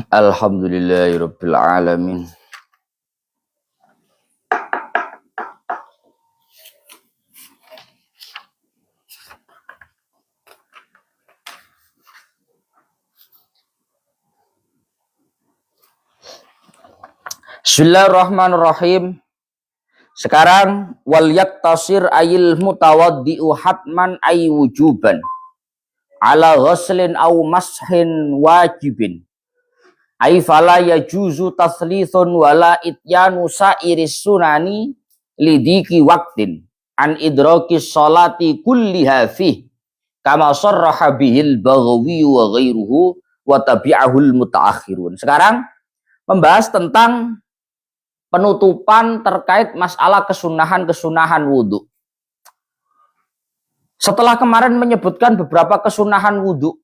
Alhamdulillahirabbil alamin. Bismillahirrahmanirrahim. Sekarang wal yaktasir ayil mutawaddi'u hatman ay wujuban ala ghuslin aw mashin wajibin ay fala yajuzu tathlithun wala ityanu sa'iris sunani lidiki waqtin an idraki sholati kulliha fih kama sarraha bihil Baghawi wa ghairuhu wa tabi'ahul mutaakhirun. Sekarang membahas tentang penutupan terkait masalah kesunahan wudhu. Setelah kemarin menyebutkan beberapa kesunahan wudhu,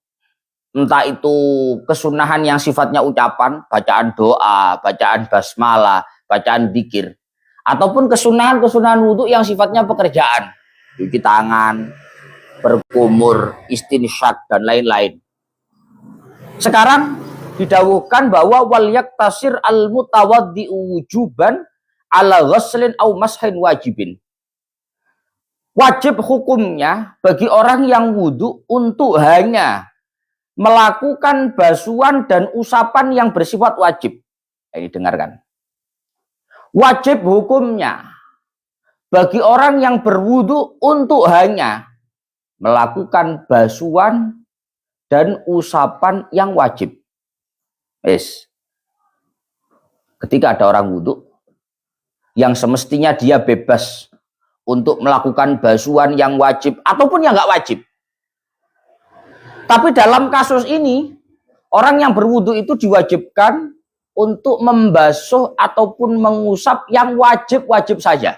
entah itu kesunahan yang sifatnya ucapan, bacaan doa, bacaan basmalah, bacaan dzikir, ataupun kesunahan wudhu yang sifatnya pekerjaan, cuci tangan, berkumur, istinsyak, dan lain-lain. Sekarang didawuhkan bahwa wal yaktasir al mutawaddi'u wujuban ala ghuslin aw mashin wajibin. Wajib hukumnya bagi orang yang wudhu untuk hanya melakukan basuhan dan usapan yang bersifat wajib. Ini dengarkan. Wajib hukumnya bagi orang yang berwudhu untuk hanya melakukan basuhan dan usapan yang wajib. Ketika ada orang wudhu yang semestinya dia bebas untuk melakukan basuhan yang wajib ataupun yang nggak wajib. Tapi dalam kasus ini orang yang berwudhu itu diwajibkan untuk membasuh ataupun mengusap yang wajib-wajib saja.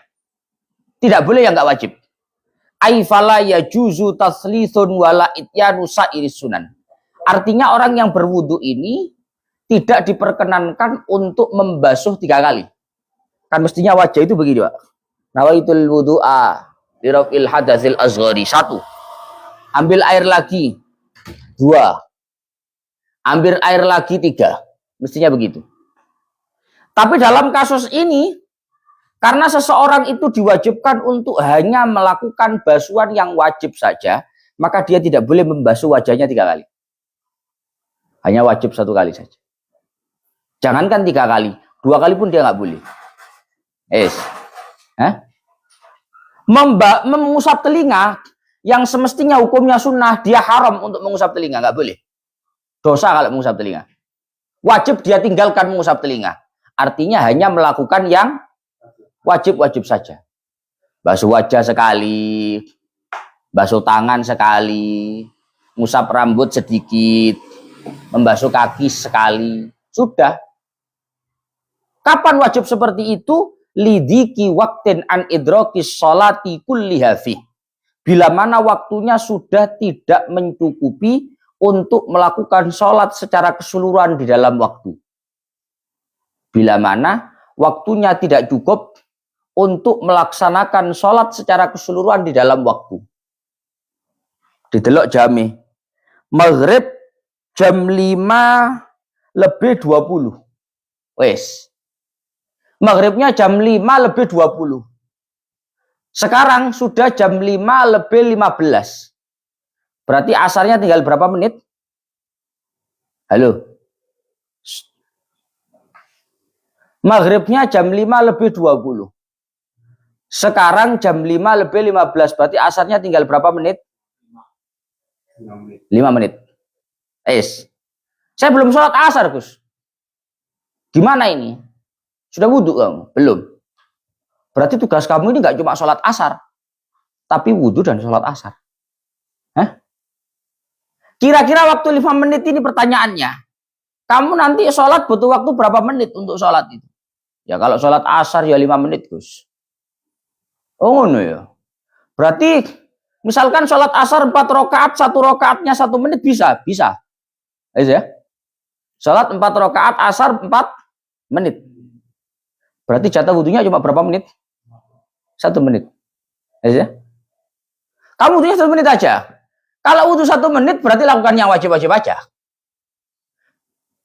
Tidak boleh yang nggak wajib. Aifala yajuzu tatslithun wala ityanu sa'iris sunan. Artinya orang yang berwudhu ini tidak diperkenankan untuk membasuh 3 kali. Kan mestinya wajah itu begini, Pak. Nawaitul wudu'a liraf'il hadatsil asghari. 1. Ambil air lagi. 2. Ambil air lagi 3. Mestinya begitu. Tapi dalam kasus ini, karena seseorang itu diwajibkan untuk hanya melakukan basuhan yang wajib saja, maka dia tidak boleh membasuh wajahnya 3 kali. Hanya wajib 1 kali saja. Jangankan 3 kali, 2 kali pun dia nggak boleh. Mengusap telinga yang semestinya hukumnya sunnah, dia haram untuk mengusap telinga, nggak boleh. Dosa kalau mengusap telinga. Wajib dia tinggalkan mengusap telinga. Artinya hanya melakukan yang wajib-wajib saja. Basuh wajah sekali, basuh tangan sekali, ngusap rambut sedikit, membasuh kaki sekali. Sudah. Kapan wajib seperti itu? Lidiki waqtin an idraki sholati kulliha fih. Bila mana waktunya sudah tidak mencukupi untuk melakukan sholat secara keseluruhan di dalam waktu. Bila mana waktunya tidak cukup untuk melaksanakan sholat secara keseluruhan di dalam waktu. Didelok jame. Maghrib jam 5 lebih 20. Maghribnya jam 5 lebih 20. Sekarang sudah jam 5 lebih 15. Berarti asarnya tinggal berapa menit? Halo? Maghribnya jam 5 lebih 20. Sekarang jam 5 lebih 15. Berarti asarnya tinggal berapa menit? 5 menit. Saya belum sholat asar, Gus. Gimana ini? Sudah wudhu kamu? Belum. Berarti tugas kamu ini nggak cuma sholat asar, tapi wudhu dan sholat asar. Kira-kira waktu 5 menit ini pertanyaannya. Kamu nanti sholat butuh waktu berapa menit untuk sholat itu? Ya kalau sholat asar ya 5 menit, Gus. Oh no ya. Berarti misalkan sholat asar 4 rakaat, 1 rakaatnya 1 menit bisa. Ya. Sholat 4 rakaat asar 4 menit. Berarti jatah wudhunya cuma berapa menit? 1 menit. Ya. Kamu wudhunya 1 menit aja. Kalau wudhu 1 menit berarti lakukan yang wajib-wajib aja.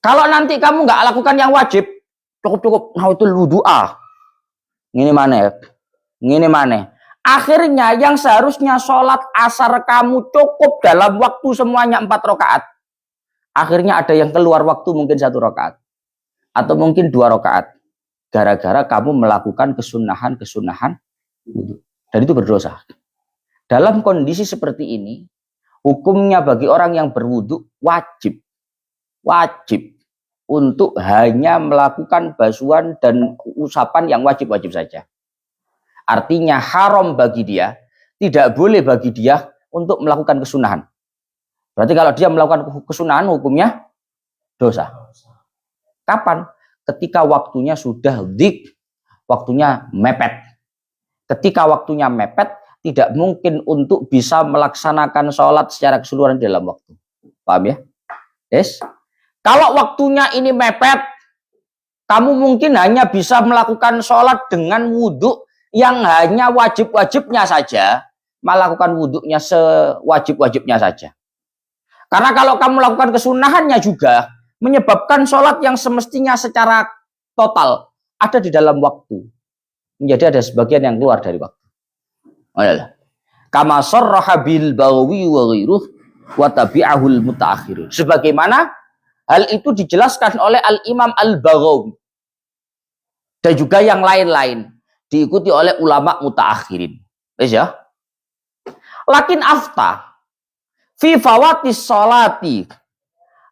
Kalau nanti kamu nggak lakukan yang wajib, cukup nautul wudu'a. Ini mana? Ini mana? Akhirnya yang seharusnya sholat asar kamu cukup dalam waktu semuanya 4 rakaat. Akhirnya ada yang keluar waktu mungkin 1 rakaat. Atau mungkin 2 rakaat. Gara-gara kamu melakukan kesunahan wudu. Dan itu berdosa. Dalam kondisi seperti ini, hukumnya bagi orang yang berwudu wajib untuk hanya melakukan basuhan dan usapan yang wajib-wajib saja. Artinya haram bagi dia, tidak boleh bagi dia untuk melakukan kesunahan. Berarti kalau dia melakukan kesunahan hukumnya dosa. Kapan? Ketika waktunya sudah dik, waktunya mepet. Ketika waktunya mepet, tidak mungkin untuk bisa melaksanakan sholat secara keseluruhan dalam waktu. Paham ya? Yes. Kalau waktunya ini mepet, kamu mungkin hanya bisa melakukan sholat dengan wudhu yang hanya wajib-wajibnya saja, melakukan wudhunya sewajib-wajibnya saja. Karena kalau kamu melakukan kesunahannya juga, menyebabkan sholat yang semestinya secara total ada di dalam waktu. Menjadi ada sebagian yang keluar dari waktu. Kama sarraha bil Baghawi wa ghairuh wa tabi'ahul mutaakhirun. Sebagaimana hal itu dijelaskan oleh Al-Imam Al-Baghawi dan juga yang lain-lain, diikuti oleh ulama mutaakhirin. Wes ya. Lakin afta fi fawatis sholati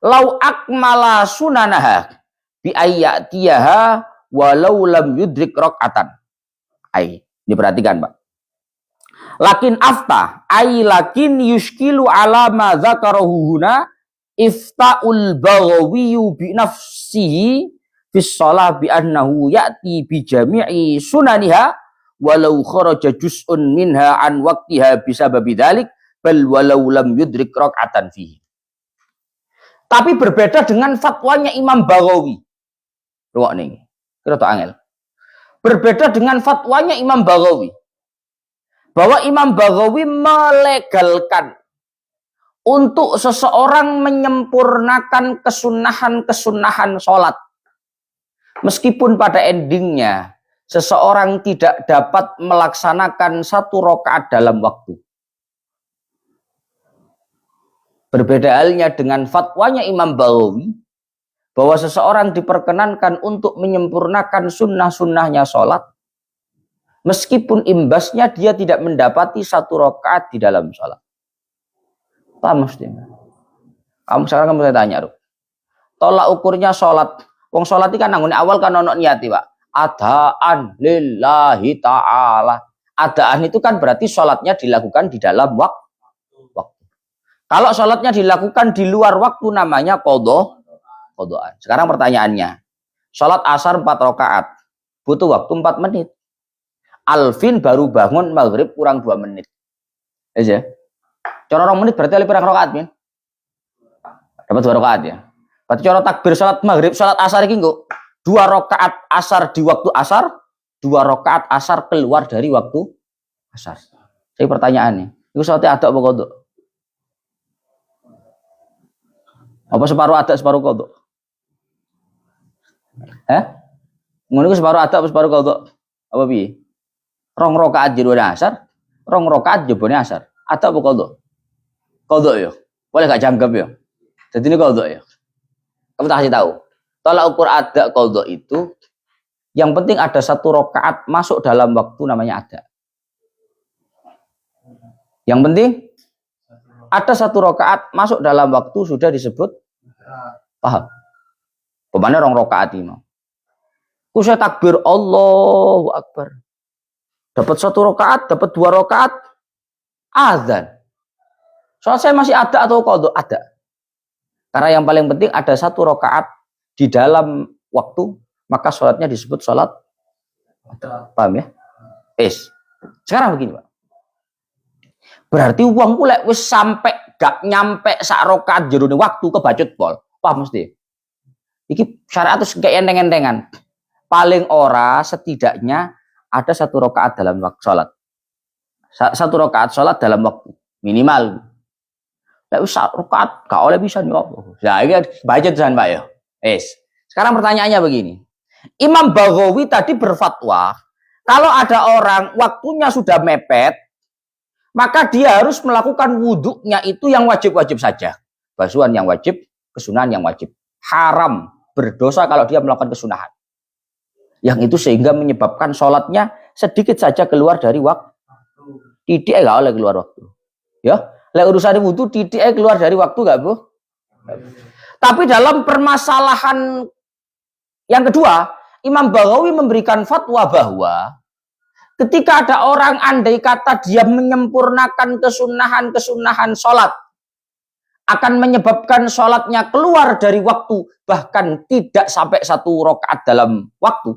lau akmala sunanaha bi ayyatiha walau lam yudrik rakaatan. Ai, diperhatikan, Pak. Lakin afta ai lakin yushkilu ala ma dzakarahu huna iftaul Baghawi bi nafsihi fi shalah bi annahu ya'ti bi jami'i sunaniha walau kharaja juz'un minha an waqtiha bisababi dzalik bal walau lam yudrik rak'atan fihi. Tapi berbeda dengan fatwanya Imam Baghawi. Ruwak nih. Kira to angel. Berbeda dengan fatwanya Imam Baghawi. Bahwa Imam Baghawi melegalkan untuk seseorang menyempurnakan kesunahan-kesunahan sholat. Meskipun pada endingnya seseorang tidak dapat melaksanakan 1 rakaat dalam waktu. Berbeda halnya dengan fatwanya Imam Baghawi bahwa seseorang diperkenankan untuk menyempurnakan sunnah-sunnahnya sholat meskipun imbasnya dia tidak mendapati 1 rakaat di dalam sholat. Paham maksudnya? Kamu sekarang kamu tanya, tolak ukurnya sholat. Wong sholat itu kan nanggone awal kan ono niati, Pak. Adaan lillahi ta'ala. Adaan itu kan berarti sholatnya dilakukan di dalam waktu. Kalau sholatnya dilakukan di luar waktu namanya qadhaan. Sekarang pertanyaannya, sholat asar 4 rakaat butuh waktu 4 menit. Alvin baru bangun maghrib kurang 2 menit. Aja. Cara 2 menit berarti lebih kurang rakaat, Min. Dapat 2 rakaat ya. Berarti cara takbir sholat maghrib, sholat asar ini kok 2 rakaat asar di waktu asar, 2 rakaat asar keluar dari waktu asar. Jadi pertanyaannya, itu sholatnya ada apa kodok? Apa separuh ada separuh kodok? Ngono separuh ada apa separuh kodok? Apa piye? 2 rakaat jero asar, 2 rakaat jebone asar. Ada apa kodok? Kodok ya. Boleh gak jangkep ya? Jadi ini kodok ya. Kamu tak kasih tahu. Tolak ukur ada qadha itu yang penting ada 1 rakaat masuk dalam waktu namanya ada. Yang penting ada 1 rakaat masuk dalam waktu sudah disebut paham. Pemane 2 rakaat ini. Ku saya takbir Allahu Akbar. Dapat 1 rakaat, dapat 2 rakaat azan. Soal saya masih ada atau qadha? Ada. Karena yang paling penting ada 1 rakaat di dalam waktu, maka sholatnya disebut sholat. Paham ya? Sekarang begini, Pak. Berarti uang kulek wis sampai gak nyampe 1 rakaat jerone waktu kebacut pol. Paham mesti? Iki syariat terus kayak enteng-entengan. Paling ora setidaknya ada 1 rakaat dalam waktu sholat. 1 rakaat sholat dalam waktu minimal. Lek wis 1 rakaat gak oleh bisa nih. Lah iki baca tulisan Pak ya. Sekarang pertanyaannya begini. Imam Baghawi tadi berfatwa, kalau ada orang waktunya sudah mepet, maka dia harus melakukan wudhunya itu yang wajib-wajib saja. Basuhan yang wajib, kesunahan yang wajib. Haram, berdosa kalau dia melakukan kesunahan. Yang itu sehingga menyebabkan sholatnya sedikit saja keluar dari waktu. Titik nggak oleh keluar waktu. Ya, urusan wudhu titik keluar dari waktu nggak, Bu? Tapi dalam permasalahan yang kedua, Imam Baghawi memberikan fatwa bahwa ketika ada orang andai kata dia menyempurnakan kesunahan-kesunahan sholat, akan menyebabkan sholatnya keluar dari waktu, bahkan tidak sampai 1 rakaat dalam waktu,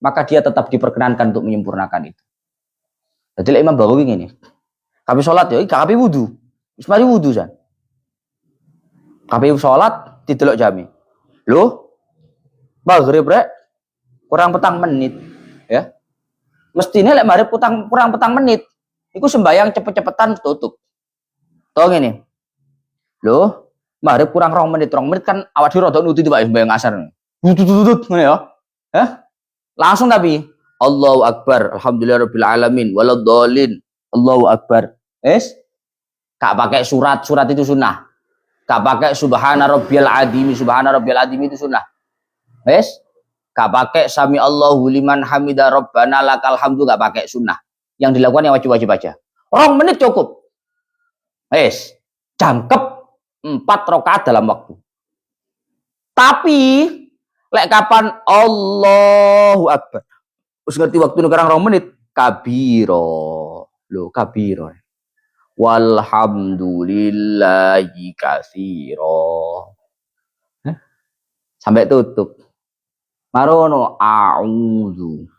maka dia tetap diperkenankan untuk menyempurnakan itu. Jadi Imam Baghawi ini, kami sholat ya, kami wudhu, mari wudhu kan. Kami sholat didelok jami. Loh, maghrib rek kurang petang menit, ya. Mestinya lek mari kurang petang menit, iku sembayang cepet-cepetan tutup. Tau ngene. Loh, mari kurang 2 menit kan awak dhewe rada nuti Pak sembayang asar. Tutut ngene ya. Langsung tapi Allahu Akbar, alhamdulillahirabbil alamin, waladhdallin. Allahu Akbar. Gak pakai surat itu sunnah. Gak pakai subhana rabbiyal azim itu sunnah. Gak pakai sami Allahu liman hamidah rabbana lakal hamdu, gak pakai sunnah. Yang dilakukan yang wajib-wajib aja. 2 menit cukup. Jangkep 4 rakaat dalam waktu. Tapi lek kapan Allahu Akbar, terus ngerti waktu sekarang 2 menit, kabiro. Loh, kabiro. Walhamdulillahi katsiro. Sampai tutup. Marono a'udzu.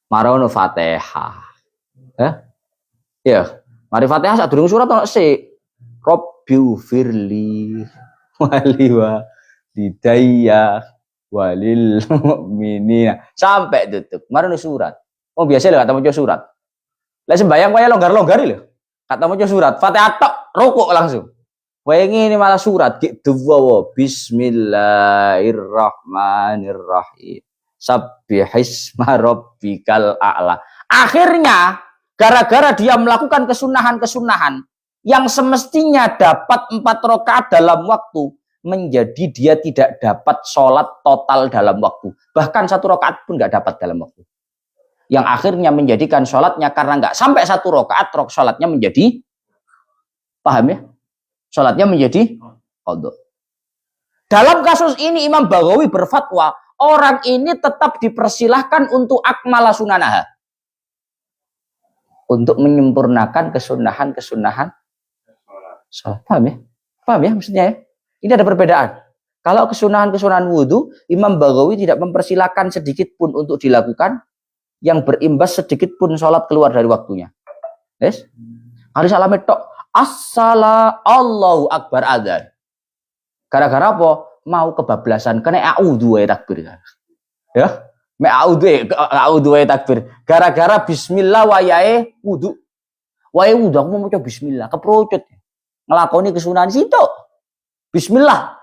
Marono Fatihah. Ya, mari Fatihah sak durung surat ono sik. Rabbighfirli waliwa lidayya walil mu'minina. Sampai tutup. Marono surat. Oh biasa lho kata maca surat. Lah sembayang kaya longgar-longgari lho. Kata maca surat, Fatihah tok, rukuk langsung. Wae ini malah surat gitu wae. Bismillahirrahmanirrahim. Sabbihisma rabbikal a'la. Akhirnya gara-gara dia melakukan kesunahan-kesunahan yang semestinya dapat 4 rakaat dalam waktu, menjadi dia tidak dapat sholat total dalam waktu. Bahkan 1 rakaat pun nggak dapat dalam waktu. Yang akhirnya menjadikan sholatnya karena nggak sampai 1 rakaat, sholatnya menjadi, paham ya? Sholatnya menjadi qadha. Dalam kasus ini Imam Baghawi berfatwa, orang ini tetap dipersilahkan untuk akmala sunanaha. Untuk menyempurnakan kesunahan-kesunahan sholat. Paham ya? Paham ya maksudnya ya? Ini ada perbedaan. Kalau kesunahan-kesunahan wudhu, Imam Baghawi tidak mempersilahkan sedikit pun untuk dilakukan yang berimbas sedikit pun sholat keluar dari waktunya. Hari salame tok. Assalamu Allahu Akbar adzan. Gara-gara apa? Mau kebablasan kena a'udzu wae takbir. Ya, me a'udzu wae takbir. Gara-gara bismillah wayahe wudu. Wae wudu aku mau maca bismillah, keprocut. Ngelakoni kesunahan situ. Bismillah.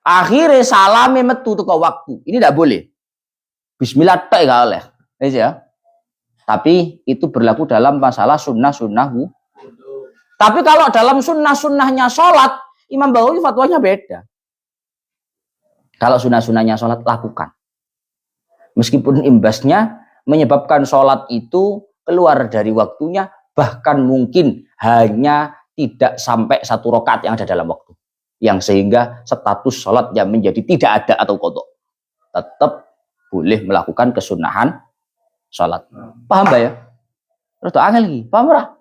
Akhirnya salame metu teko waktu. Ini tidak boleh. Bismillah tok gak oleh. Ya. Tapi itu berlaku dalam masalah sunnah-sunnah. Tapi kalau dalam sunnah-sunnahnya sholat, Imam Baghawi fatwanya beda. Kalau sunnah-sunnahnya sholat, lakukan. Meskipun imbasnya menyebabkan sholat itu keluar dari waktunya, bahkan mungkin hanya tidak sampai 1 rakaat yang ada dalam waktu. Yang sehingga status sholatnya menjadi tidak ada atau qadha. Tetap boleh melakukan kesunahan sholat. Paham Mbak ya? Terus angel lagi, paham ora?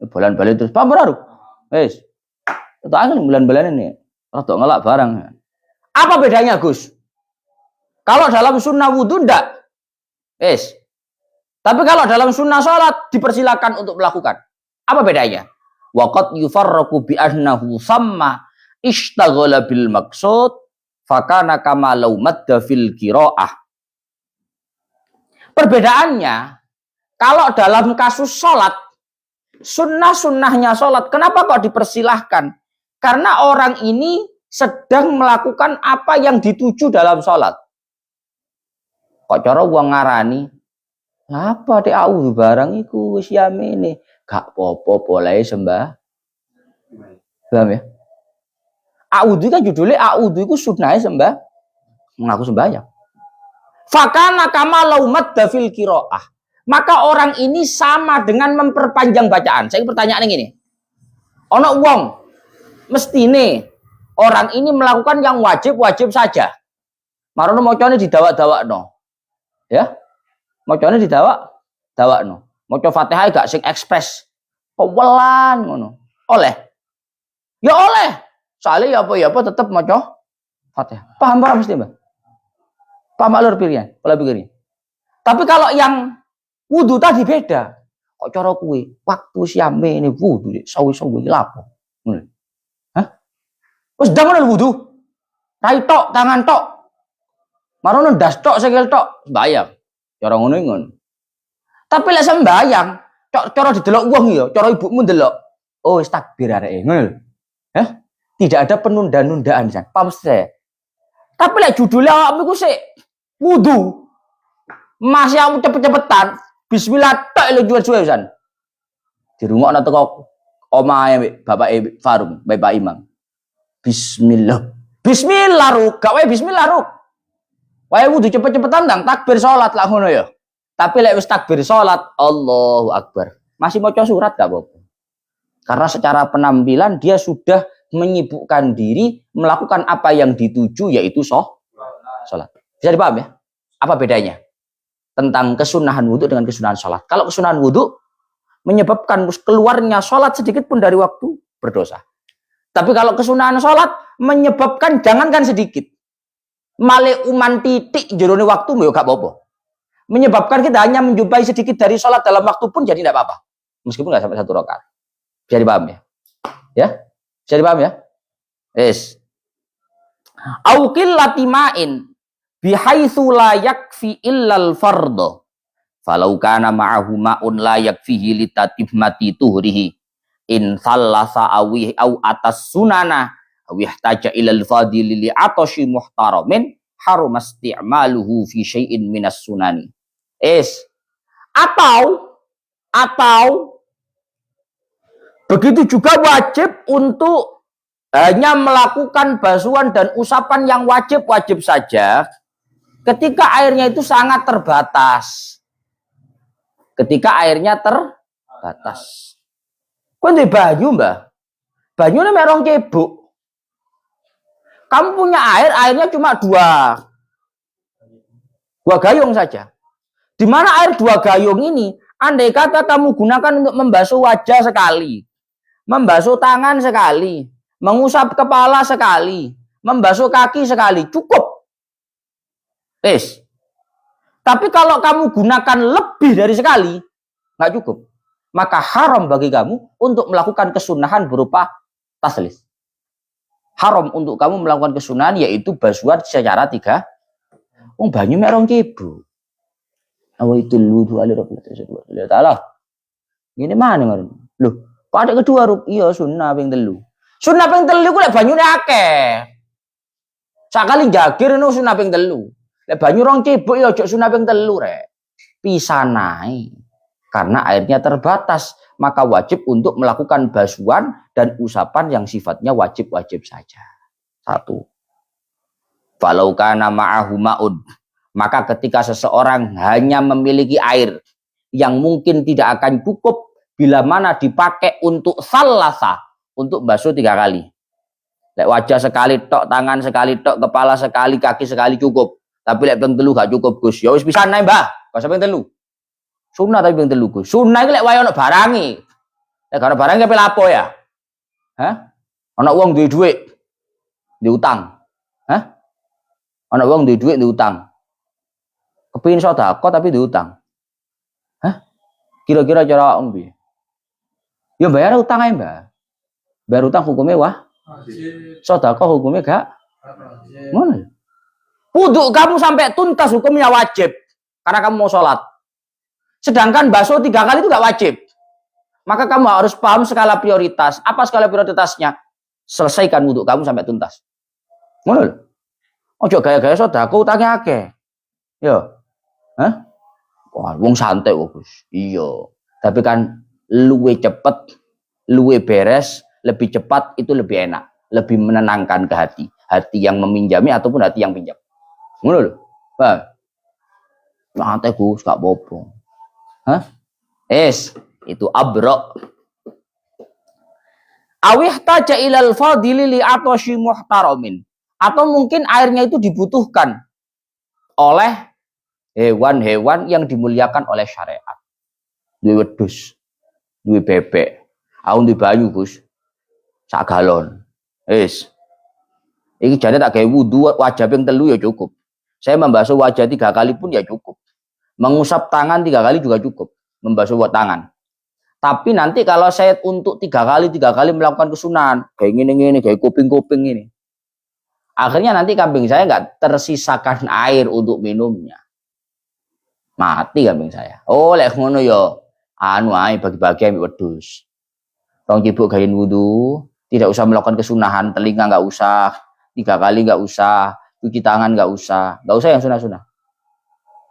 Bulan-bulan terus paham ora? Wes. Terus angel bulan-bulan ini. Rada ngelak barang. Apa bedanya, Gus? Kalau dalam sunnah wudhu ndak? Tapi kalau dalam sunnah sholat dipersilakan untuk melakukan. Apa bedanya? Waqad yufarraqu bi annahu samma ishtaghala bil maqsud fakana kama law madda fil qiraah. Perbedaannya, kalau dalam kasus sholat, sunnah-sunnahnya sholat, kenapa kok dipersilahkan? Karena orang ini sedang melakukan apa yang dituju dalam sholat. Kok cara wong ngarani, apa dek auzu barang iku wis yamene, gak apa-apa boleh sembah. Paham ya? Auzu kan judulnya auzu iku sunnahe sembah, mengaku sembahyang. Fakana kama laumat dafil qiraah. Maka orang ini sama dengan memperpanjang bacaan. Saya pertanyaan ini. Ono wong mestine orang ini melakukan yang wajib-wajib saja. Marono mocone didawak-dawakno. Ya, mocone didawak-dawakno. Maca Fatihah gak sing ekspres. Pewelan ngono. Oleh. Ya oleh. Soalnya ya apa tetap maca Fatihah. Paham para mesti, Mbak? Paham alur pilihan, pola pikirnya. Tapi kalau yang wudu tadi beda. Kok cara kuwi waktu siame ini wudu sawi-sawi lapo. Ngono. Hah? Wis ndang wudu. Rai tok, tangan tok. Marono ndas tok, sikil tok, sembayang. Cara ngono. Tapi lek sembayang, cara didelok wong ya, cara ibumu ndelok. Oh, wis takbir areke, ngono. Hah? Tidak ada penunda-nundaan san. Paham saya? Tapi lek judulnya awakmu iku sik wudu. Masih kamu cepet-cepetan, bismillah tok lho jual-jual san. Dirungokno teko omahe Bapak Farum, Bapak Imam. Bismillah. Bismillah ruk, gak wae bismillah ruk. Wae wudu cepet-cepetan ndang takbir salat lah ngono ya. Tapi lek wis takbir salat, Allahu Akbar. Masih maca surat gak apa-apa. Karena secara penampilan dia sudah menyibukkan diri melakukan apa yang dituju yaitu salat. Bisa dipaham ya? Apa bedanya tentang kesunahan wudhu dengan kesunahan salat? Kalau kesunahan wudhu menyebabkan keluarnya salat sedikit pun dari waktu berdosa. Tapi kalau kesunahan salat menyebabkan jangankan sedikit, male uman titik jerone waktu yo gak apa-apa. Menyebabkan kita hanya menjumpai sedikit dari salat dalam waktu pun jadi tidak apa-apa. Meskipun nggak sampai 1 rakaat. Bisa dipaham ya? Ya? Bisa dipaham ya? Yes. Au qillati ma'in bihaitsu la yakfi illal fardhu. Falau kana ma'ahu ma'un la yakfihi litatibmati tuhrihi. In sallasa awih au atas sunana aw ihtaja ilal fadili li atashi muhtaramin harum isti'maluhu fi syai'in minas sunani. Atau begitu juga wajib untuk hanya melakukan basuhan dan usapan yang wajib-wajib saja ketika airnya itu sangat terbatas. Ketika airnya terbatas. Kau di banyu, Mbak. Banyu ini merong cebuk. Kamu punya air, airnya cuma dua gayung saja. Di mana air 2 gayung ini, andai kata kamu gunakan untuk membasuh wajah sekali, membasuh tangan sekali, mengusap kepala sekali, membasuh kaki sekali, cukup. Tapi kalau kamu gunakan lebih dari sekali, nggak cukup. Maka haram bagi kamu untuk melakukan kesunahan berupa taslis. Haram untuk kamu melakukan kesunahan yaitu basuhan secara 3. Banyu merong cibu. Awaitul wudu ali rabbil ta'ala. Ini mana ngaran? Loh, pada kedua ruk iya sunnah ping 3. Sunnah ping 3 ku lek banyune akeh. Sakali jagir no sunnah ping 3. Lek banyu rong cebuk ya ojo sunnah ping 3 rek. Pisanae. Karena airnya terbatas, maka wajib untuk melakukan basuhan dan usapan yang sifatnya wajib-wajib saja. 1. Falau kana ma'ahu ma'ud. Maka ketika seseorang hanya memiliki air yang mungkin tidak akan cukup bila mana dipakai untuk salasa, untuk basuh 3 kali. Lek wajah sekali tok, tangan sekali tok, kepala sekali, kaki sekali cukup. Tapi lek ping 3 gak cukup, Gus. Ya wis pisan ae, Mbah. Gak sampe 3. Sunnah tapi ping 3, Gus. Sunnah iki lek wae ono barangi. Lek gak ono barang kepe lapo ya? Hah? Ono wong duwe dhuwit, diutang. Hah? Ono wong duwe dhuwit diutang. Kepengin sedekah tapi diutang. Hah? Kira-kira cara awakmu piye? Ya bayar utang ae, Mbak. Bayar utang hukumnya wah. Sedekah hukumnya gak. Ngono. Wudu kamu sampai tuntas hukumnya wajib karena kamu mau sholat. Sedangkan basuh 3 kali itu gak wajib. Maka kamu harus paham skala prioritas. Apa skala prioritasnya? Selesaikan wudu kamu sampai tuntas. Ngono lho. Ojo gaya-gaya sedekah utange akeh. Yo. Hah? Wah, wong santai kok, Gus. Iya. Tapi kan luwe cepet, luwe beres, lebih cepat itu lebih enak, lebih menenangkan ke hati. Hati yang meminjami ataupun hati yang pinjam. Ngono lho. Paham? Santai Gus, gak apa-apa. Hah? Itu abrok. Awih taja ilal fadili li atosyi muhtaramin. Atau mungkin airnya itu dibutuhkan oleh hewan-hewan yang dimuliakan oleh syariat. Duwe wedhus, duwe bebek, aku duwe banyu, Gus. Sak galon. Iki jane tak gawe wudu wajib yang telu ya cukup. Saya membasuh wajah 3 kali pun ya cukup. Mengusap tangan 3 kali juga cukup. Membasuh tangan. Tapi nanti kalau saya untuk 3 kali melakukan kesunahan, kayak gini, kayak kuping-kuping ini. Akhirnya nanti kambing saya nggak tersisakan air untuk minumnya. Mati kambing saya. Oh, lek ngono yo, anu ae bagi-bagi ambek wedhus. Tong cibuk gawe wudu, tidak usah melakukan kesunahan, telinga nggak usah, 3 kali nggak usah, cuci tangan nggak usah yang sunah-sunah.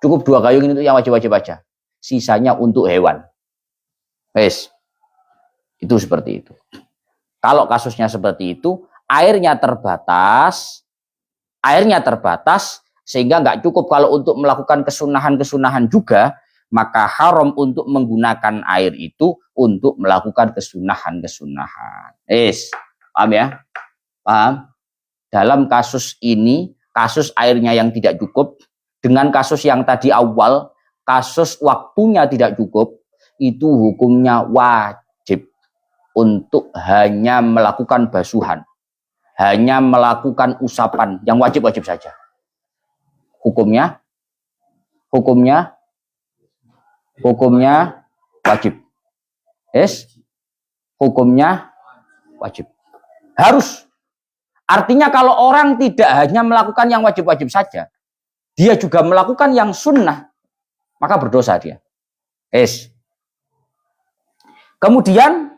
Cukup 2 gayung itu yang wajib-wajib aja. Sisanya untuk hewan. Itu seperti itu. Kalau kasusnya seperti itu, airnya terbatas sehingga nggak cukup kalau untuk melakukan kesunahan-kesunahan juga, maka haram untuk menggunakan air itu untuk melakukan kesunahan-kesunahan. Paham ya? Paham? Dalam kasus ini, kasus airnya yang tidak cukup, dengan kasus yang tadi awal, kasus waktunya tidak cukup, itu hukumnya wajib untuk hanya melakukan basuhan, hanya melakukan usapan yang wajib-wajib saja. Hukumnya wajib. Hukumnya wajib. Harus. Artinya kalau orang tidak hanya melakukan yang wajib-wajib saja, dia juga melakukan yang sunnah, maka berdosa dia. Kemudian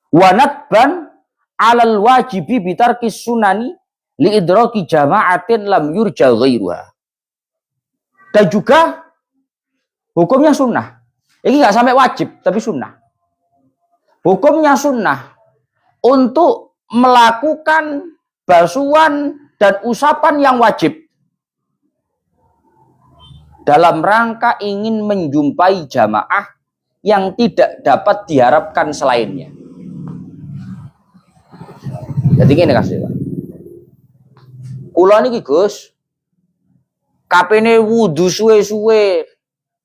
wanatban alal wajibi bitarkis sunani li idraki jama'atin lam yurja ghairuha. Dan juga hukumnya sunnah. Ini nggak sampai wajib, tapi sunnah. Hukumnya sunnah untuk melakukan basuhan dan usapan yang wajib dalam rangka ingin menjumpai jamaah yang tidak dapat diharapkan selainnya. Jadi gini kasih Pak. Kula niki Gus, kapene wudu suwe-suwe,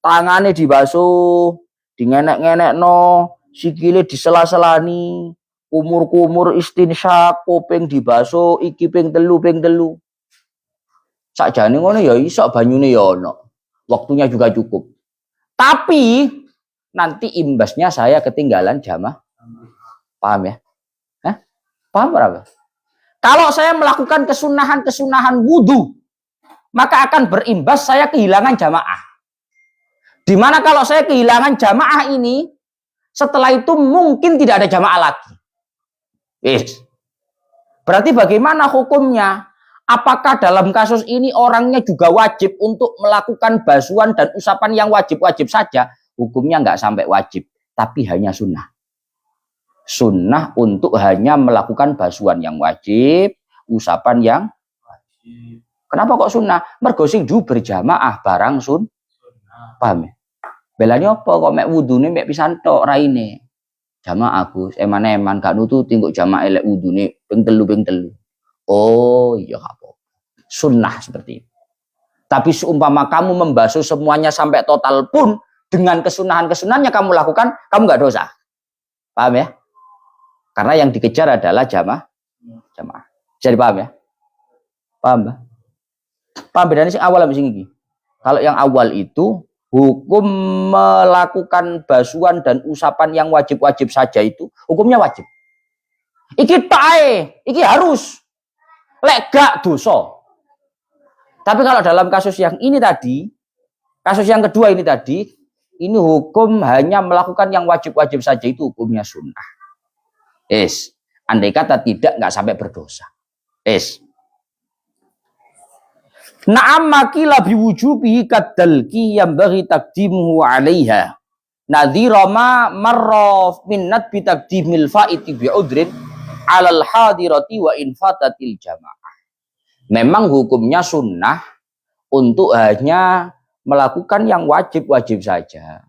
tangane dibasuh, dingenek-ngenekno, sikile disela-selani, kumur-kumur istinsyak, kuping dibasuh, iki ping telu. Sakjane ngono ya iso banyune ya ono. Waktunya juga cukup. Tapi nanti imbasnya saya ketinggalan jamaah. Paham ya? Paham berapa? Kalau saya melakukan kesunahan wudu, maka akan berimbas saya kehilangan jamaah. Dimana kalau saya kehilangan jamaah ini, setelah itu mungkin tidak ada jamaah lagi. Berarti bagaimana hukumnya? Apakah dalam kasus ini orangnya juga wajib untuk melakukan basuhan dan usapan yang wajib-wajib saja? Hukumnya nggak sampai wajib, tapi hanya sunnah. Sunnah untuk hanya melakukan basuhan yang wajib, usapan yang wajib. Kenapa kok sunnah? Mergo sing du berjamaah barang sunnah. Paham ya? Belanya apa kok mek wudune mek pisan tok raine. Jamaah Gus, eman-eman gak nututi kok jamaah elek wudune ping telu. Oh iya apa? Sunnah seperti itu. Tapi seumpama kamu membasuh semuanya sampai total pun dengan kesunahan-kesunahannya kamu lakukan, kamu nggak dosa. Paham ya? Karena yang dikejar adalah jamaah. Jadi paham ya? Paham ya? Paham bedanya sing awal sama sing iki? Kalau yang awal itu hukum melakukan basuhan dan usapan yang wajib-wajib saja itu hukumnya wajib. Iki tae, iki harus. Lek gak dosa. Tapi kalau dalam kasus yang ini tadi, kasus yang kedua ini tadi, ini hukum hanya melakukan yang wajib-wajib saja itu hukumnya sunnah. Andai kata tidak, nggak sampai berdosa. Es. Na'am makila biwujubihi kadalki yang bagi takdimuhu alaiha. Nadhira ma marra minnat bi takdimil fa'iti bi'udrin alal hadirati wa infatatil jamaah. Memang hukumnya sunnah untuk hanya melakukan yang wajib-wajib saja.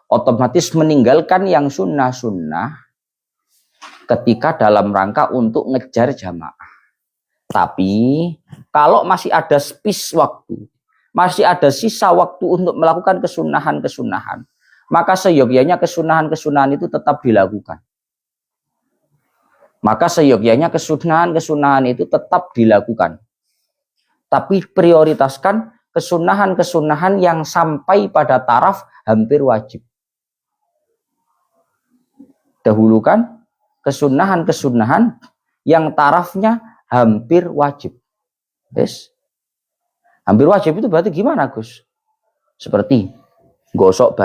Otomatis meninggalkan yang sunnah-sunnah ketika dalam rangka untuk ngejar jamaah. Tapi kalau masih ada space waktu, masih ada sisa waktu untuk melakukan kesunahan-kesunahan, maka seyogyanya kesunahan-kesunahan itu tetap dilakukan. Maka seyogyanya kesunahan-kesunahan itu tetap dilakukan. Tapi prioritaskan kesunahan-kesunahan yang sampai pada taraf hampir wajib. Dahulukan kesunahan-kesunahan yang tarafnya hampir wajib. Yes. Hampir wajib itu berarti gimana, Gus? Seperti gosok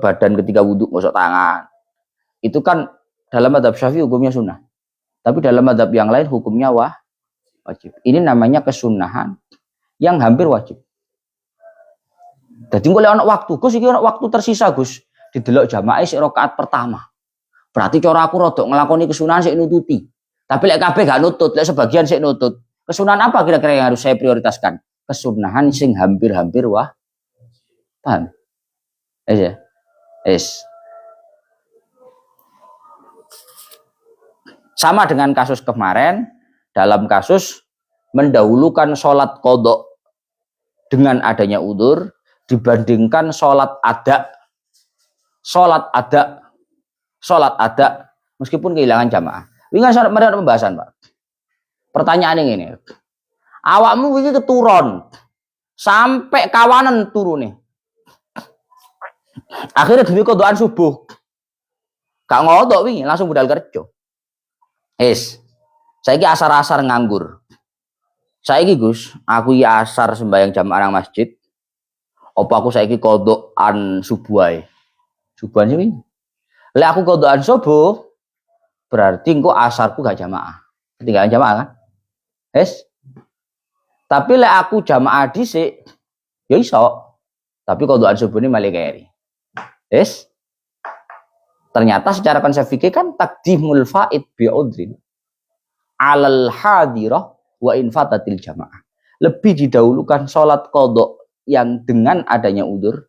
badan ketika wudhu, gosok tangan. Itu kan dalam mazhab Syafi'i hukumnya sunnah. Tapi dalam mazhab yang lain hukumnya wajib. Ini namanya kesunahan yang hampir wajib. Jadi boleh ana waktu, Gus iki ana waktu tersisa, Gus. Didelok jamaah sik rakaat pertama. Berarti cara aku rodok nglakoni kesunahan sik nututi. Tapi lek kabeh gak nutut, lek sebagian sik nutut. Kesunahan apa kira-kira yang harus saya prioritaskan? Kesunahan sing hampir-hampir paham? Ya. Sama dengan kasus kemarin, dalam kasus mendahulukan sholat qodok dengan adanya udzur dibandingkan sholat ada meskipun kehilangan jamaah. Ini kan mereka pembahasan, Pak. Pertanyaan ini, awakmu ini keturun sampai kawanan turun nih. Akhirnya demi kodokan subuh, gak ngodok wingi langsung budal kerja. Saiki asar-asar nganggur. Saiki Gus, aku ya asar sembahyang jamaah nang masjid. Apa aku saiki kodokan subuh ae? Subuhan sih. Lek aku kodokan subuh, berarti engko asarku gak jamaah. Ketinggalan jamaah kan? Tapi lek aku jamaah dhisik, ya iso. Tapi kodokan subuh ini malah keri. Ternyata secara konsep fikih kan takdimul faid bi'udrin alal hadirah wa infatatil jamaah. Lebih didahulukan sholat qodok yang dengan adanya udzur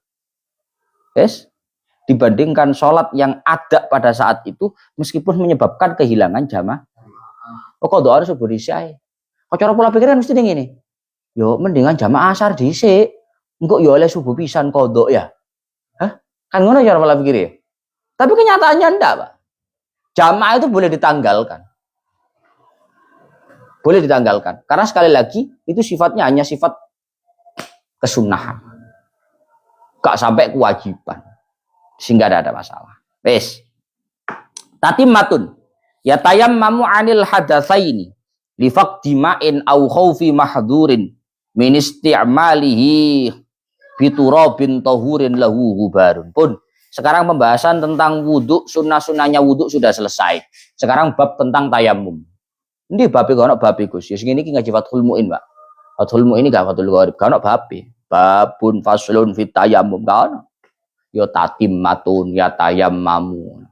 dibandingkan sholat yang ada pada saat itu meskipun menyebabkan kehilangan jamaah. Qodok harus subuh dhisik. Kok cara pola pikiran mesti ngene. Yo mendingan jamaah asar dhisik. Engko yo oleh subuh pisan qodok ya. Kan ngono cara pola pikir ya. Tapi kenyataannya enggak, Pak. Jamaah itu boleh ditanggalkan. Boleh ditanggalkan. Karena sekali lagi, itu sifatnya hanya sifat kesunahan. Gak sampai kewajiban. Sehingga tidak ada masalah. Tatimmatun. Ya tayammamu anil hadatsaini. Lifaqdi ma'in au khaufi mahdurin. Min isti'malihi biturabin tahurin lahu hubarun. Pun. Sekarang pembahasan tentang wudhu, sunnah-sunnahnya wudhu sudah selesai. Sekarang bab tentang tayamum. Ini babi kono babi Gus. Ya segini ngaji Fathul Mu'in, Pak. Fathul Mu'in ini gak Fathul Gharib. Kono babi. Babun faslun fit tayamum kono. Ya tatimmatun ya tayammamu.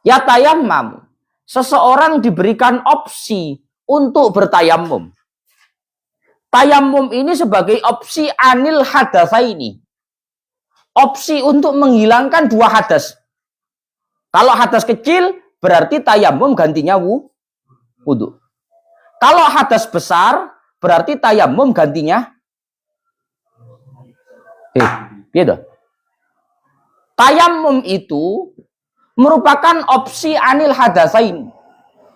Ya tayammamu. Seseorang diberikan opsi untuk bertayamum. Tayamum ini sebagai opsi anil hadatsaini. Opsi untuk menghilangkan dua hadas. Kalau hadas kecil berarti tayamum gantinya wudhu. Kalau hadas besar berarti tayamum gantinya gitu. Tayamum itu merupakan opsi anil hadatsain.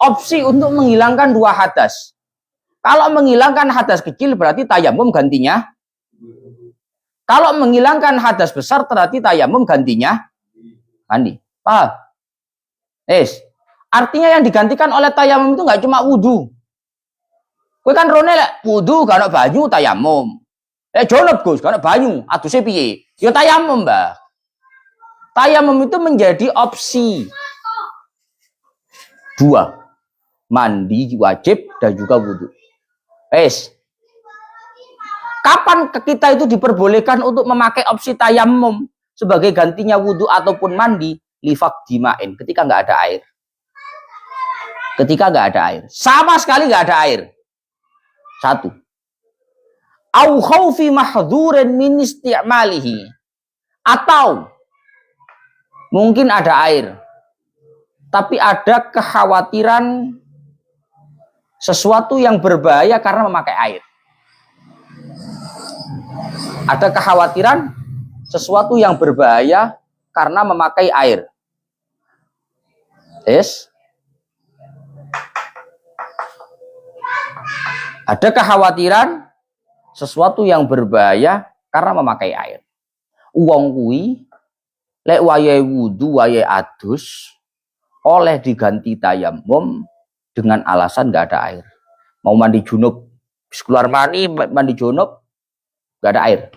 Opsi untuk menghilangkan dua hadas. Kalau menghilangkan hadas kecil berarti tayamum gantinya. Kalau menghilangkan hadas besar berarti tayamum gantinya mandi. Paham? Artinya yang digantikan oleh tayamum itu nggak cuma wudhu. Kowe kan rone lek wudhu gak ono banyu tayamum. Jonop Gus, gak ono banyu, aduse piye? Ya tayamum, Mbah. Tayamum itu menjadi opsi. Dua. mandi wajib dan juga wudhu. Kapan kita itu diperbolehkan untuk memakai opsi tayamum sebagai gantinya wudhu ataupun mandi? Lifak dimain, ketika nggak ada air. Ketika nggak ada air, sama sekali nggak ada air. Satu. Au khaufi mahdhurin min isti'malihi. Atau mungkin ada air, tapi ada kekhawatiran sesuatu yang berbahaya karena memakai air. Ada kekhawatiran sesuatu yang berbahaya karena memakai air. Ada kekhawatiran sesuatu yang berbahaya karena memakai air. Wong kuwi lek wayahe wudu, wayahe adus oleh diganti tayamum dengan alasan nggak ada air. Mau mandi junub, keluar mandi junub, nggak ada air.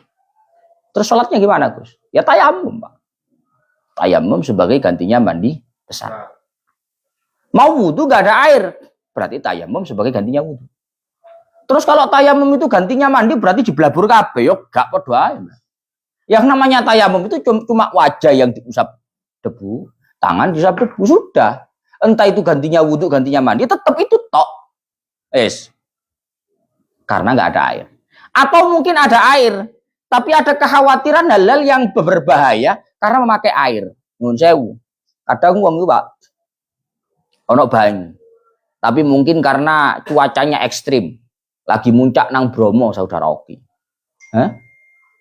Terus sholatnya gimana, Gus? Ya tayamum, Pak. Tayamum sebagai gantinya mandi besar. Mau wudu nggak ada air, berarti tayamum sebagai gantinya wudu. Terus kalau tayamum itu gantinya mandi, berarti diblabur kabeh, yo gak padha ae. Yang namanya tayamum itu cuma wajah yang diusap debu, tangan diusap debu, sudah. Entah itu gantinya wudhu, gantinya mandi, tetap itu tok. Karena nggak ada air. Atau mungkin ada air, tapi ada kekhawatiran hal-hal yang berbahaya karena memakai air. Nyuwun sewu. Kadang wong itu, Pak, ono banyu. Tapi mungkin karena cuacanya ekstrim. Lagi muncak nang Bromo, saudara Oki.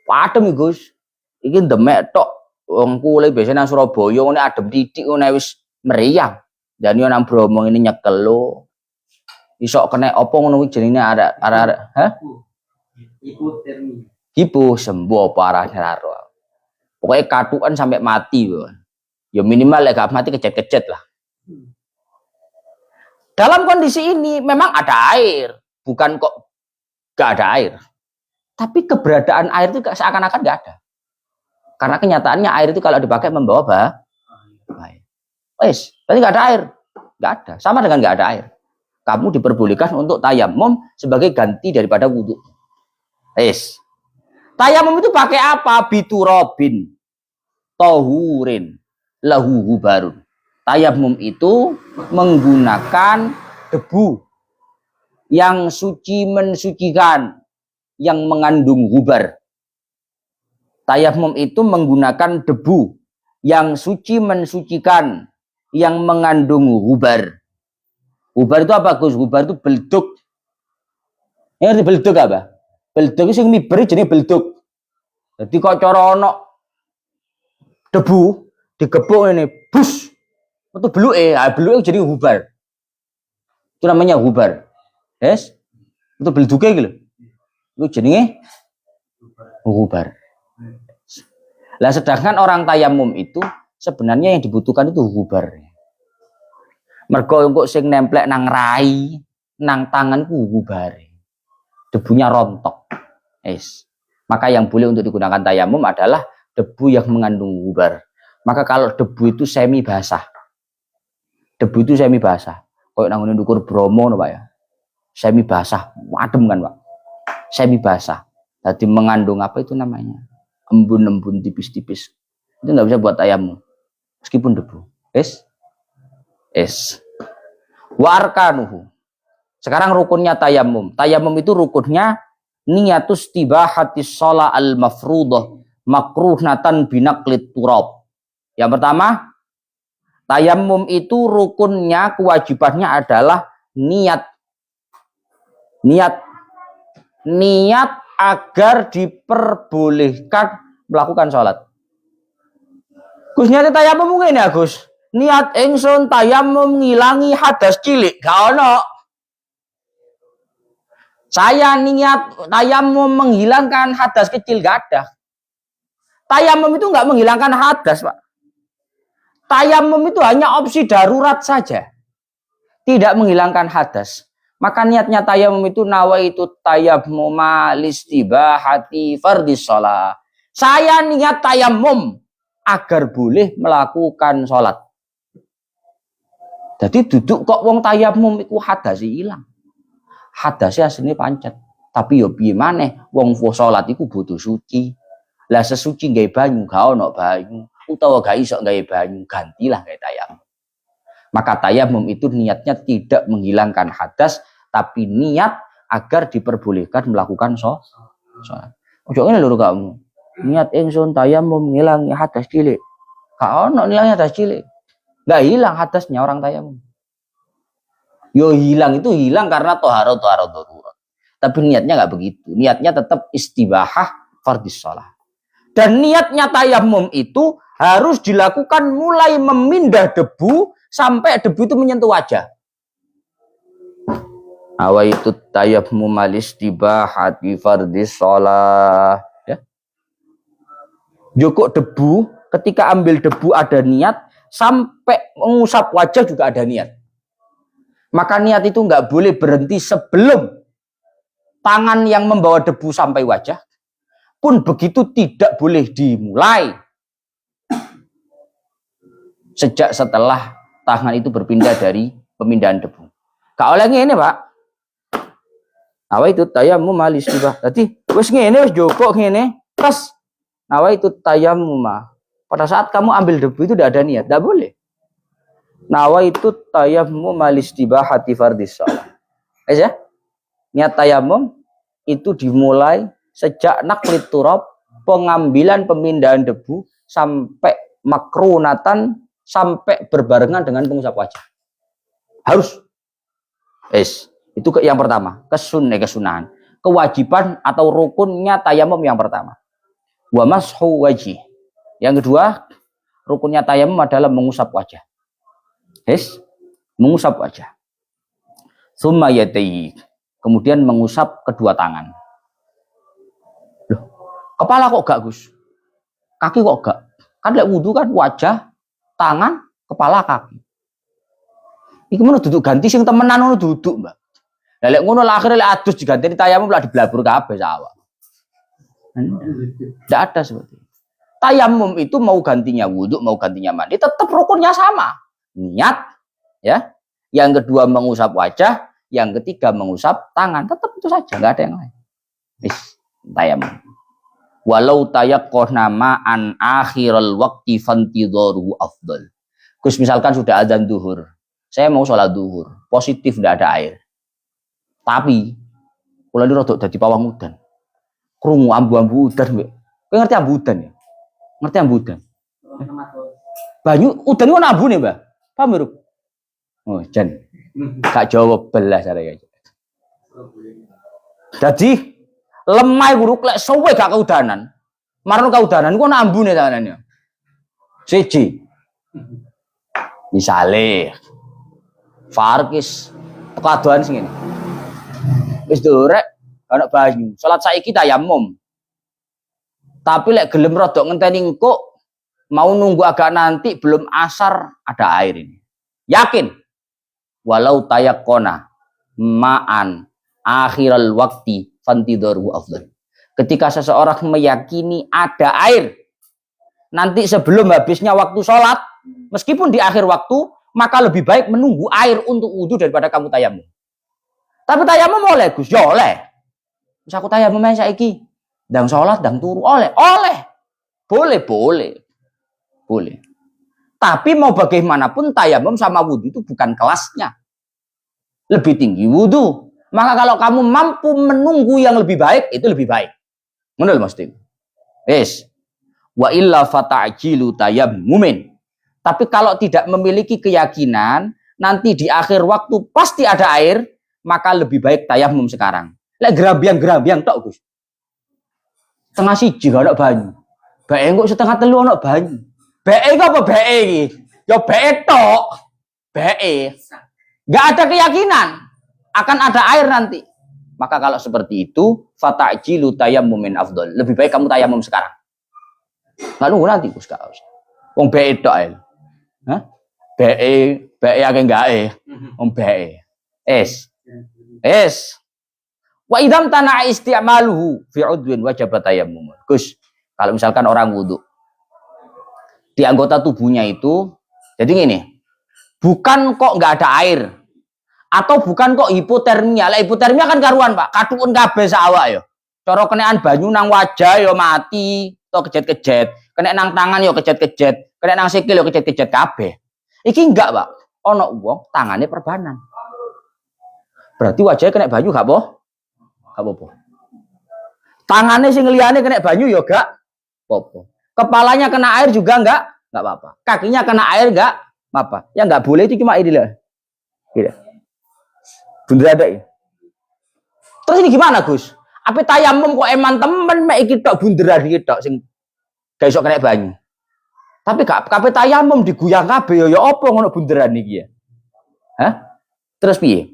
Padem Gus. Iki demek tok. Wong kule biasanya nang Surabaya ngene adem titik ngene wis meriang. Dan yo nang Bromo ini nyekel lo. Iso kena apa ngono kuwi jenenge arek hipotermia. Hipo sembuh parah karo. Pokoknya katukan sampai mati. Ya minimal lek gak mati kecet-kecet lah. Dalam kondisi ini memang ada air. Bukan kok gak ada air. Tapi keberadaan air itu seakan-akan gak ada. Karena kenyataannya air itu kalau dipakai membawa bahaya. Berarti gak ada air. Gak ada. Sama dengan gak ada air. Kamu diperbolehkan untuk tayamum sebagai ganti daripada wudhu. Tayamum itu pakai apa? Biturobin, tohurin, lahu hubarun. Tayamum itu menggunakan debu yang suci mensucikan, yang mengandung hubar. Tayamum itu menggunakan debu yang suci mensucikan, yang mengandung hubar. Hubar itu apa, Gus? Hubar itu belduk. Ngerti belduk apa? Belduk itu yang miberi jenis belduk. Jadi kok cara ono debu digebuk ini, bus. Itu beluke, beluke jadi hubar. Itu namanya hubar. Itu belduknya gitu. Itu jenenge hubar. Lah sedangkan orang tayamum itu sebenarnya yang dibutuhkan itu hubar. Mergo kok sing nemplek nang rai, nang tanganku hubar. Debunya rontok. Maka yang boleh untuk digunakan tayamum adalah debu yang mengandung hubar. Maka kalau debu itu semi basah. Debu itu semi basah. Kayak nang ndukur Bromo no, Pak ya. Semi basah, adem kan, Pak. Semi basah. Jadi mengandung apa itu namanya? Embun-embun tipis-tipis. Itu nggak bisa buat tayamum. Meskipun debu. Warkanuhu. Sekarang rukunnya tayamum. Tayamum itu rukunnya niatus tibahatis sholah al-mafrudah makruhnatan binaklit turab. Yang pertama, tayamum itu rukunnya, kewajibannya adalah niat. Niat agar diperbolehkan melakukan sholat. Gus, niat tayamum mungkin ya, Gus? Niat ingsun tayamum ngilangi hadas cilik, gak ono. Saya niat tayamum menghilangkan hadas kecil, gak ada. Tayamum itu nggak menghilangkan hadas, Pak. Tayamum itu hanya opsi darurat saja. Tidak menghilangkan hadas. Maka niatnya tayamum itu nawaitu tayammuma listibahati fardhis shalah. Saya niat tayamum agar boleh melakukan sholat. Jadi duduk kok wong tayamum iku hadase ilang. Hadase asline pancet. Tapi yo piye maneh wong salat iku butuh suci. Lah sesuci gawe banyu gak ono banyu utawa gak iso gawe banyu, gantilah gawe tayamum. Maka tayamum itu niatnya tidak menghilangkan hadas tapi niat agar diperbolehkan melakukan sholat. Ojo ngene lho kamu. Niat ingsun tayamum ngilangi hadas cilik. Gak ono nilainya hadas cilik. Gak hilang hadasnya orang tayamum. Yo hilang itu hilang karena toharoh darurat. Tapi niatnya nggak begitu. Niatnya tetap istibahah fardhis shalah. Dan niatnya tayamum itu harus dilakukan mulai memindah debu sampai debu itu menyentuh wajah. Awa itu tayammum al-istibahah fardhis shalah. Ya. Joko debu, ketika ambil debu ada niat, sampai mengusap wajah juga ada niat. Maka niat itu nggak boleh berhenti sebelum tangan yang membawa debu sampai wajah. Pun begitu tidak boleh dimulai sejak setelah tangan itu berpindah dari pemindahan debu. Kak oleh ini Pak. Nawa itu tayamum al-istibah. Tadi wis ngene wis joko ngene, terus nawa itu tayamum. Pada saat kamu ambil debu itu tidak ada niat, tidak boleh. Nawa itu tayammum al-istibahati fardhis shalah. Ya? Niat tayamum itu dimulai sejak naqlit turab, pengambilan pemindahan debu sampai makrunatan, sampai berbarengan dengan pengusap wajah. Harus. Itu yang pertama, kesunahan. Kewajiban atau rukunnya tayamum yang pertama. Wa mashu wajih. Yang kedua, rukunnya tayamum adalah mengusap wajah. Mengusap wajah. Tsumma yadayhi. Kemudian mengusap kedua tangan. Loh, kepala kok gak, Gus? Kaki kok gak? Kan lek wudu kan wajah, tangan, kepala, kaki. Iki ngono duduk ganti sing temenan ngono duduk, Mbak. Lah lek ngono lah akhire lek adus diganti tayamum lah diblabur kabeh sawah. Tidak ada seperti itu. Tayamum itu mau gantinya wudu, mau gantinya mandi, tetap rukunnya sama. Niat, ya. Yang kedua mengusap wajah, yang ketiga mengusap tangan, tetap itu saja, nggak ada yang lain. Tayamum. Walau tayaqqana ma'an akhiral waqti fantidharuhu afdal. Gus misalkan sudah azan duhur, saya mau sholat duhur, positif tidak ada air. Tapi, kalau ini rodok dadi pawang udan, krungu ambu-ambu udan, kowe ngerti ambu udan ya? Ngerti ambu udan? Banyu udan itu ambu nih, Mbak. Paham ya, Ruk? Oh, Jan. Gak jawab belas arek. Jadi lemah Ruk lek suwe gak kaudanan. Marno kaudanan iku ana ambune tanganane. Siji. Misale Farkis kadoan sing ngene. Wis dorek ana banyu. Salat saiki tayamum. Tapi lek gelem rodok ngenteni engko mau nunggu agak nanti belum asar ada air ini. Yakin. Walau tayaqqana ma'an akhiral waqti fantidharu afdal. Ketika seseorang meyakini ada air nanti sebelum habisnya waktu sholat, meskipun di akhir waktu, maka lebih baik menunggu air untuk wudhu daripada kamu tayamum. Tapi tayamum oleh Gus, ya oleh. Terus aku tayamum saiki, dang sholat, dang turu, oleh. Boleh. Tapi mau bagaimanapun tayamum sama wudhu itu bukan kelasnya. Lebih tinggi wudhu. Maka kalau kamu mampu menunggu yang lebih baik, itu lebih baik. Menurut Muslim. Wa illa fata'jilu tayammumin. Tapi kalau tidak memiliki keyakinan, nanti di akhir waktu pasti ada air, maka lebih baik tayamum sekarang. Lek gerambiang tok, Gus. Setengah siji gak ada banyu. Bae kok setengah telu ana banyu. Bae apa bae iki? Ya bae tok. Bae. Gak ada keyakinan akan ada air nanti. Maka kalau seperti itu, fata'jilu tayammumin afdal. Lebih baik kamu tayamum sekarang. Nggak nunggu nanti, Gus. Wong bae tok ae. Hah? Bae akeh gae. Wong bae. Wa idam tanah isti'maluhu fi udwin wajib tayammum. Gus, kalau misalkan orang wudu di anggota tubuhnya itu, jadi gini, bukan kok nggak ada air, atau bukan kok hipotermia. Lah hipotermia kan karuan Pak, katuun kabeh sawak yo. Cara kenaan banyu nang wajah yo mati, to kejet-kejet, kena nang tangan yo kejet-kejet, kena nang sikil yo kejet-kejet kabeh. Iki enggak Pak, ono wong tangane perbanan. Berarti wajahnya kena banyu gak apa-apa. Tangannya sing liyane kena banyu yo gak apa-apa. Kepalanya kena air juga enggak apa-apa. Kakinya kena air enggak apa. Yang enggak boleh itu cuma ini lah. Gitu. Bener ada ya. Terus ini gimana Gus? Apa tayamum kok eman temen mek iki tok bunderan iki tok sing gak iso kena banyu. Tapi gak kabeh tayamum diguyang kabeh ya apa ngono bunderan iki ya. Hah? Terus piye?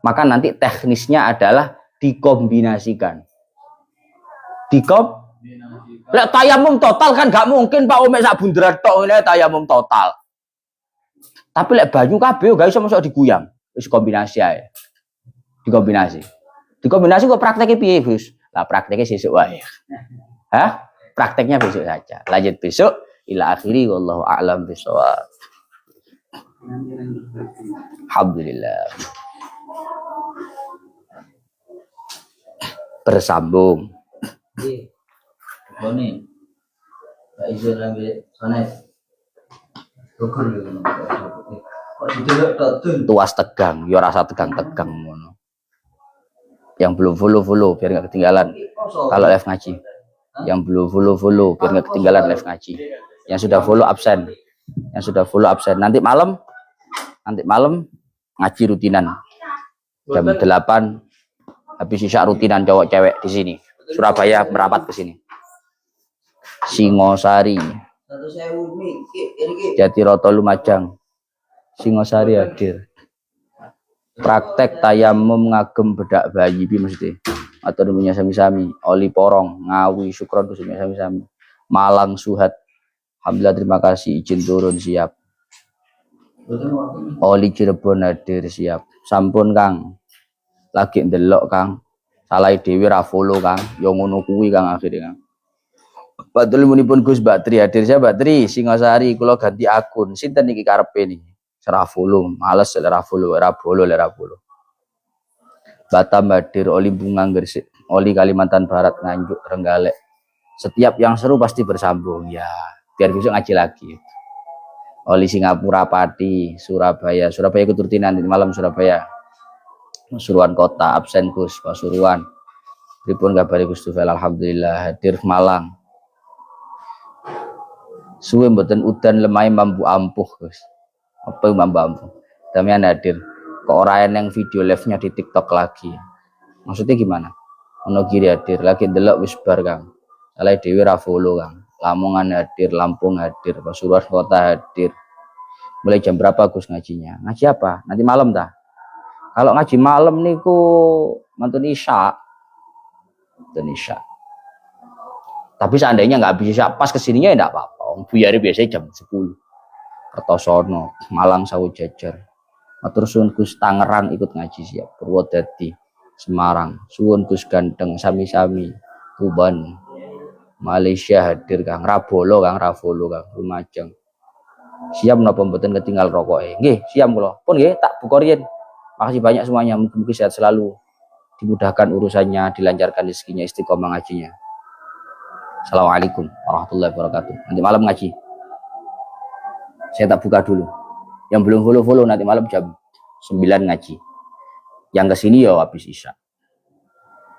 Maka nanti teknisnya adalah dikombinasikan. Lek tayamum total kan gak mungkin Pak Omek sak bunderan tok ngene tayamum total. Tapi lek banyu kabeh gak iso masuk diguyang. Wis kombinasi ae. Dikombinasi kok prakteknya piye, Gus? Lah prakteknya sesuk wae. Hah? Prakteknya besok saja. Lanjut besok ila akhiri wallahu a'lam bishawab. Alhamdulillah. Bersambung. Boni, tak izin ambil sana. Tuas tegang, yo rasa tegang-tegang ngono. Yang belum follow biar nggak ketinggalan. Kalau live ngaji, yang belum follow biar nggak ketinggalan live ngaji. Yang sudah follow absen, Nanti malam ngaji rutinan. Jam 8 habis isya rutinan cowok cewek di sini. Surabaya merapat ke sini. Singosari. Jatiroto Lumajang. Singosari hadir. Praktek tayamum ngagem bedak bayi bi mesti. Atau namanya sami-sami. Oli Porong, Ngawi, Sukron khususnya sami-sami. Malang Suhat. Alhamdulillah terima kasih izin turun siap. Oli Cirebon hadir siap. Sampun Kang. Lagi ndelok Kang. Salah dhewe ra follow Kang. Yo ngono kuwi Kang akhirnya Kang. Batul munipun Gus Batri hadir saya Batri Singosari kula ganti akun. Sinten iki karepe niki? Ora follow, males ora follow. Batam hadir Oli Bunga Gresik, Oli Kalimantan Barat Nganjuk Trenggalek. Setiap yang seru pasti bersambung ya. Biar besok ngaji lagi. Oli Singapura Pati, Surabaya ikut rutinan nanti malam Surabaya. Pasuruan Kota absen Gus Pasuruan. Pripun kabare Gus Tufel alhamdulillah hadir Malang. Suwe mboten udan lemai mampu ampuh Gus. Apa mampu ampuh? Damian hadir. Kok ora yang video live-nya di TikTok lagi. Maksudnya gimana? Ono kiri hadir lagi ndelok wis bar Kang. Salah dhewe ra follow Kang. Lamongan hadir, Lampung hadir, Pasuruan Kota hadir. Mulai jam berapa Gus ngajinya? Ngaji apa? Nanti malam dah. Kalau ngaji malam niku mantun isya. Tapi seandainya nggak bisa pas kesininya ya enggak apa-apa. Buyare biasanya jam 10. Kertosono, Malang Sawu Jajar. Matur suwun Gus Tangerang ikut ngaji siap. Purwodadi, Semarang, suwun Gus Ganteng sami-sami. Tuban, Malaysia hadir Kang Rabolo Kang Lumajang. Siap napa mboten ketinggal rokoke. Nggih, siap kula. Pun nggih tak buka riyen. Makasih banyak semuanya. Mungkin sehat selalu. Dimudahkan urusannya, dilancarkan rezekinya, istiqomah ngajinya. Assalamualaikum warahmatullahi wabarakatuh. Nanti malam ngaji. Saya tak buka dulu. Yang belum follow nanti malam jam 9 ngaji. Yang kesini ya habis isya.